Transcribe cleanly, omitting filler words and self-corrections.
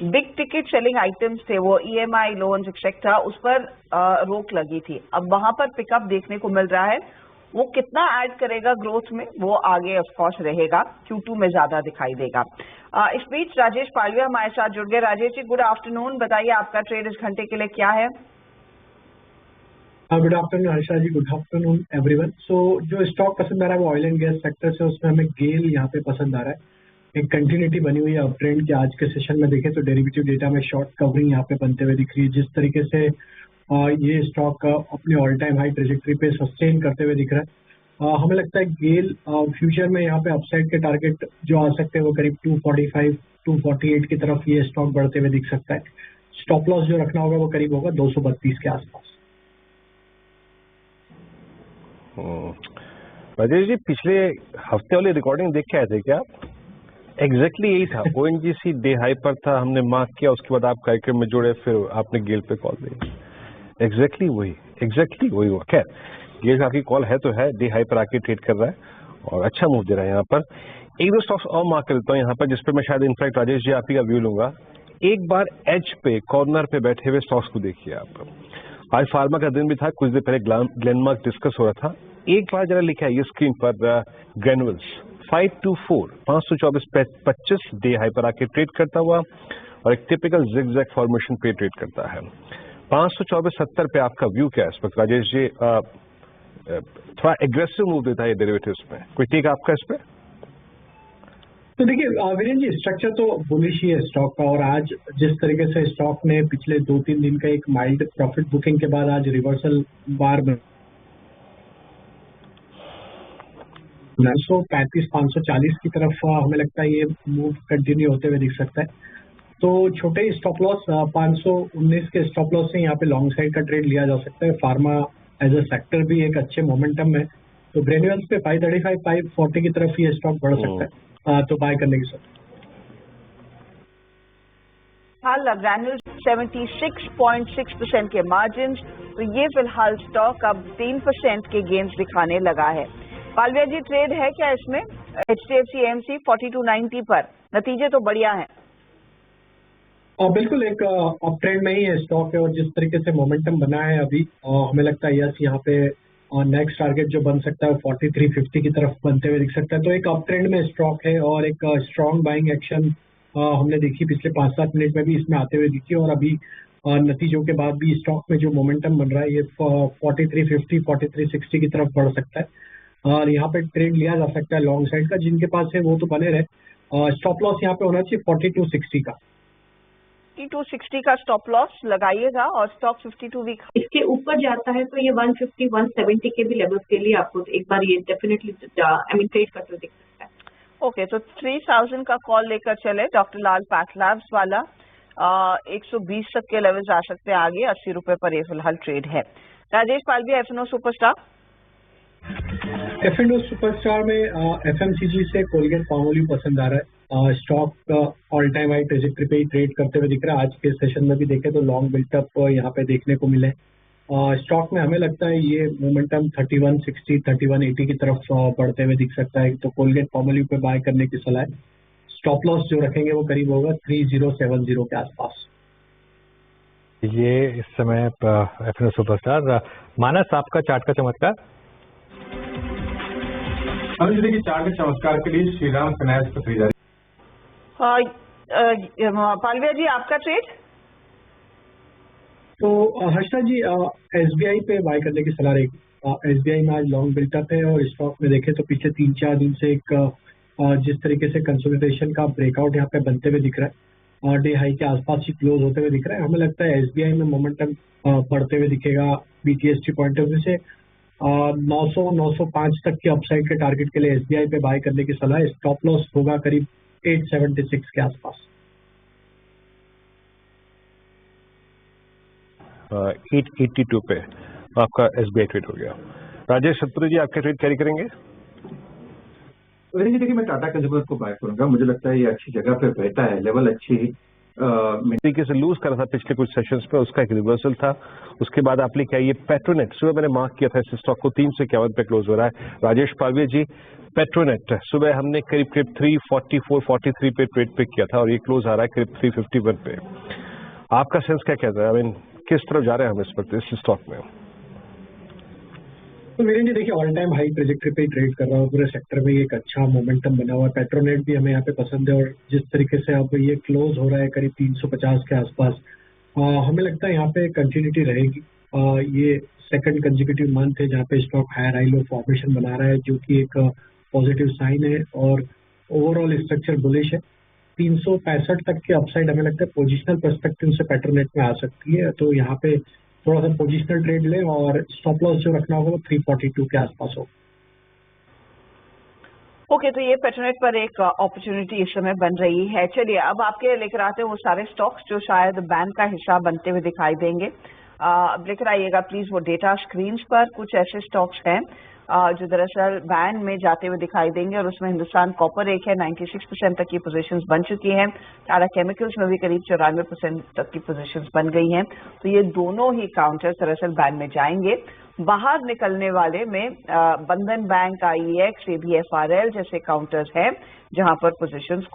Big ticket selling items थे, वो EMI loans etcetera, उस पर रोक लगी थी। अब वहां पर पिकअप देखने को मिल रहा है। वो कितना ऐड करेगा ग्रोथ में, वो आगे ऑफ कोर्स रहेगा, Q2 में ज्यादा दिखाई देगा। इस बीच राजेश पालविया हमारे साथ जुड़ गए। राजेश जी, गुड आफ्टरनून, बताइए आपका ट्रेड इस घंटे के लिए क्या है? गुड आफ्टरनून हर्षा जी, गुड आफ्टरनून एवरीवन। सो जो स्टॉक पसंद आ रहा है वो ऑयल एंड गैस सेक्टर से, उसमें हमें गेल यहाँ पे पसंद आ रहा है। एक कंटिन्यूटी बनी हुई है अप ट्रेंड की। आज के सेशन में देखें तो डेरिवेटिव डेटा में शॉर्ट कवरिंग यहाँ पे बनते हुए दिख रही है। जिस तरीके से ये स्टॉक अपने ऑल टाइम हाई ट्रेजेक्टरी पे सस्टेन करते हुए दिख रहा है, हमें लगता है गेल फ्यूचर में यहाँ पे अपसाइड के टारगेट जो आ सकते हैं वो करीब 245 248 की तरफ ये स्टॉक बढ़ते हुए दिख सकता है। स्टॉप लॉस जो रखना होगा वो करीब होगा 232 के आसपास। राजेश जी, पिछले हफ्ते वाली रिकॉर्डिंग देख के आए थे क्या आप? एग्जैक्टली यही था। ONGC डे हाई पर था, हमने मार्क किया, उसके बाद आप कार्यक्रम में जुड़े, फिर आपने गेल पे कॉल दी। एग्जैक्टली वही हुआ। खैर, गेल का आपकी कॉल है तो है, डे हाई पर आके ट्रेड कर रहा है और अच्छा मूव दे रहा है यहाँ पर। एक दो स्टॉक्स और मार्क कर लेता हूँ यहाँ पर, जिसपे मैं शायद इनफैक्ट राजेश जी आप ही का व्यू लूंगा। एक बार एज पे कॉर्नर पे बैठे हुए स्टॉक्स को देखिए आप। आज फार्मा का दिन भी था, कुछ देर पहले ग्लेनमार्क डिस्कस हो रहा था। एक बार जरा लिखा है ये स्क्रीन पर, ग्रेनुअल्स 524 524.25 डे हाई पर आके ट्रेड करता हुआ और एक टिपिकल जिगजैग फॉर्मेशन पे ट्रेड करता है। 524.70 पे आपका व्यू क्या है इस वक्त राजेश जी? थोड़ा एग्रेसिव मूव देता है ये डेरिवेटिव्स में, कोई टेक आपका इस पे? तो देखिए वीरेंद्र जी, स्ट्रक्चर तो बुलिश ही है स्टॉक का, और आज जिस तरीके से स्टॉक ने पिछले 2-3 दिन का एक माइल्ड प्रॉफिट बुकिंग के बाद आज रिवर्सल बार 935-540 की तरफ हमें लगता है ये मूव कंटिन्यू होते हुए दिख सकता है। तो छोटे स्टॉप लॉस 519 के स्टॉप लॉस से यहाँ पे लॉन्ग साइड का ट्रेड लिया जा सकता है। फार्मा एज अ सेक्टर भी एक अच्छे मोमेंटम में, तो ग्रेन्यूल्स पे 535-540 की तरफ ये स्टॉक बढ़ सकता है, तो बाय करने की सोच। हाल ग्रेन्यूल्स 76.6% के मार्जिन, तो ये फिलहाल स्टॉक अब 3% के गेन्स दिखाने लगा है। पालविया जी, ट्रेड है क्या इसमें? HDFC AMC 4290 पर, नतीजे तो बढ़िया हैं। बिल्कुल एक अप ट्रेंड में ही है स्टॉक है, और जिस तरीके से मोमेंटम बना है अभी, हमें लगता है यस यहाँ पे नेक्स्ट टारगेट जो बन सकता है 4350 की तरफ बनते हुए दिख सकता है। तो एक अप ट्रेंड में स्टॉक है, और एक स्ट्रॉन्ग बाइंग एक्शन हमने देखी पिछले 5-7 मिनट में भी इसमें आते हुए दिखी, और अभी नतीजों के बाद भी स्टॉक में जो मोमेंटम बन रहा है ये 4350 4360 की तरफ बढ़ सकता है, और यहाँ पे ट्रेड लिया जा सकता है लॉन्ग साइड का। जिनके पास है वो तो बने रहे। स्टॉप लॉस यहाँ पे होना चाहिए 4260 का। 5260 का स्टॉप लॉस लगाइएगा, और स्टॉक 52 वीक इसके ऊपर जाता है तो ये 150 170 के भी लेवल्स के लिए आपको एक बार ये डेफिनेटली ट्रेड करते दिख सकता है। ओके, तो 3000 का कॉल लेकर चले डॉक्टर लाल पैथलैब्स वाला। 120 तक के लेवल्स आ सकते हैं आगे, 80 रुपए पर ये फिलहाल ट्रेड है। Rajesh Palvia, F&O superstar. F&O superstar में FMCG से कोलगेट पामोलिव पसंद आ रहा है। Stock all time high trajectory पे ही ट्रेड करते हुए दिख रहा है। आज के सेशन में भी देखें तो लॉन्ग बिल्टअप यहाँ पे देखने को मिले। स्टॉक में हमें लगता है ये मोमेंटम 3160 3180 की तरफ बढ़ते हुए दिख सकता है, तो कोलगेट पामोलिव पे बाय करने की सलाह है। स्टॉप लॉस जो रखेंगे वो करीब होगा 3070 के आसपास। ये इस समय F&O सुपरस्टार। मानस, आपका चार्ट का चमत्कार? अभी देखिए, चार्ट के चमत्कार के लिए श्रीराम फाइनेंस पर खरीदारी। पालविया जी, आपका ट्रेड? तो हर्षा जी, SBI पे बाय करने की सलाह रहेगी। SBI में आज लॉन्ग बिल्टअप है, और स्टॉक में देखें तो पीछे 3-4 दिन से एक जिस तरीके से कंसोलिडेशन का ब्रेकआउट यहाँ पे बनते हुए दिख रहा है, और डे हाई के आसपास ही क्लोज होते हुए दिख रहा है। हमें लगता है SBI में मोमेंटम बढ़ते हुए दिखेगा। BTST पॉइंट ऑफ व्यू से 900-905 तक की अपसाइड के टारगेट के लिए SBI पे बाय करने की सलाह है। स्टॉप लॉस होगा करीब 876 के आसपास। 882 पे आपका SBI ट्रेड हो गया। राजेश सतपुरी जी, आपके ट्रेड कैरी करेंगे? देखिए, मैं टाटा कंज्यूमर को बाय करूंगा। मुझे लगता है ये अच्छी जगह पे बैठा है, लेवल अच्छी तरीके से लूज करा था पिछले कुछ सेशंस में, उसका एक रिवर्सल था। उसके बाद आप लेके आइए पेट्रोनेट, सुबह मैंने मार्क किया था इस स्टॉक को 351 पे क्लोज हो रहा है। राजेश पालवे जी, पेट्रोनेट सुबह हमने करीब करीब 344-43 पे ट्रेड पे किया था और ये क्लोज आ रहा है करीब 351 पे। आपका सेंस क्या कहता है, आई मीन किस तरफ जा रहे हैं हम इस वक्त इस स्टॉक में? तो वीरेंद्र जी देखिए, ऑल टाइम हाई ट्रेजेक्टरी पे ट्रेड कर रहा है, पूरे सेक्टर में एक अच्छा मोमेंटम बना हुआ है। पेट्रोनेट भी हमें यहाँ पे पसंद है और जिस तरीके से अब ये क्लोज हो रहा है करीब 350 के आसपास, हमें लगता है यहाँ पे कंटिन्यूटी रहेगी। ये सेकंड कंसेक्यूटिव मंथ है जहाँ पे stock higher high low formation बना रहा है, जो कि एक पॉजिटिव साइन है और ओवरऑल स्ट्रक्चर बुलिश है। 365 तक के अपसाइड हमें लगता है पोजिशनल पर्सपेक्टिव से पेट्रोनेट में आ सकती है, तो यहाँ पे थोड़ा सा पोजिशनल ट्रेड लें और स्टॉप लॉस जो रखना होगा वो 342 के आसपास हो। ओके, तो ये पेट्रोनेट पर एक अपॉर्चुनिटी इस समय बन रही है। चलिए अब आपके लेकर आते हैं वो सारे स्टॉक्स जो शायद बैन का हिस्सा बनते हुए दिखाई देंगे। अब लेकर आइएगा प्लीज वो डेटा स्क्रीन्स पर। कुछ ऐसे स्टॉक्स हैं जो दरअसल बैन में जाते हुए दिखाई देंगे और उसमें हिंदुस्तान कॉपर एक है, 96% तक की पोजीशंस बन चुकी हैं। टाटा केमिकल्स में भी करीब 94% तक की पोजीशंस बन गई हैं। तो ये दोनों ही काउंटर्स दरअसल बैन में जाएंगे। बाहर निकलने वाले में बंधन बैंक, IEX, ABFRL जैसे काउंटर्स हैं जहां पर पोजीशंस